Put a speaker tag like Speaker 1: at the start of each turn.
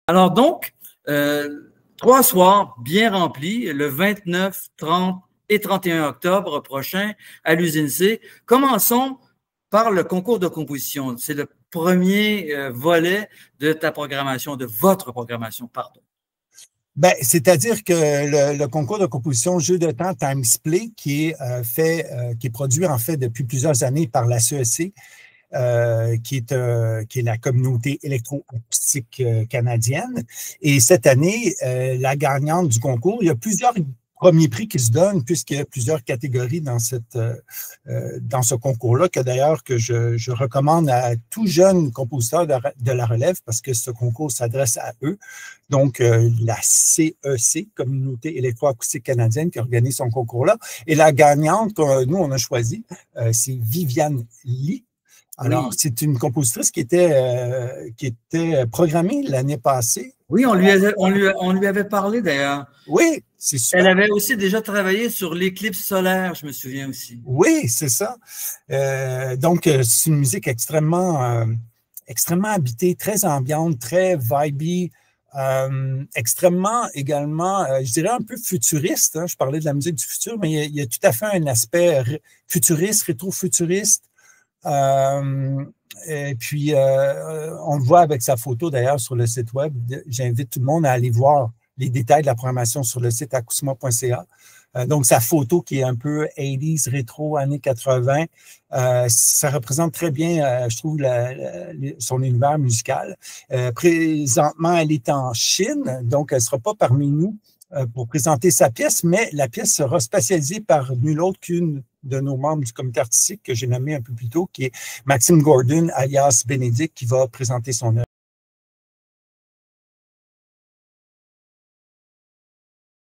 Speaker 1: Alors donc, 3 soirs bien remplis, le 29, 30 et 31 octobre prochain à l'usine C. Commençons par le concours de composition. C'est le premier volet de ta programmation, de votre programmation, pardon.
Speaker 2: Ben, c'est-à-dire que le concours de composition Jeux de temps Timesplay, qui est produit en fait depuis plusieurs années par la CEC, qui est la communauté électroacoustique canadienne. Et cette année, la gagnante du concours, il y a plusieurs premiers prix qui se donnent, puisqu'il y a plusieurs catégories dans ce concours-là, que je recommande à tout jeune compositeur de la relève, parce que ce concours s'adresse à eux. Donc, la CEC, Communauté électroacoustique canadienne, qui organise son concours-là. Et la gagnante que nous, on a choisie, c'est Viviane Lee. Alors, oui. C'est une compositrice qui était programmée l'année passée.
Speaker 1: Oui, on lui avait parlé d'ailleurs.
Speaker 2: Oui, c'est super.
Speaker 1: Elle avait aussi déjà travaillé sur l'éclipse solaire, je me souviens aussi.
Speaker 2: Oui, c'est ça. Donc, c'est une musique extrêmement habitée, très ambiante, très vibey, extrêmement également, je dirais un peu futuriste. Hein. Je parlais de la musique du futur, mais il y a tout à fait un aspect futuriste, rétro-futuriste. Et puis, on le voit avec sa photo d'ailleurs sur le site web. J'invite tout le monde à aller voir les détails de la programmation sur le site acousma.ca. Donc, sa photo qui est un peu 80s, rétro, années 80, ça représente très bien, je trouve, son univers musical. Présentement, elle est en Chine, donc elle ne sera pas parmi nous pour présenter sa pièce, mais la pièce sera spatialisée par nul autre qu'une de nos membres du comité artistique que j'ai nommé un peu plus tôt, qui est Maxime Gordon, alias Bénédicte, qui va présenter son œuvre.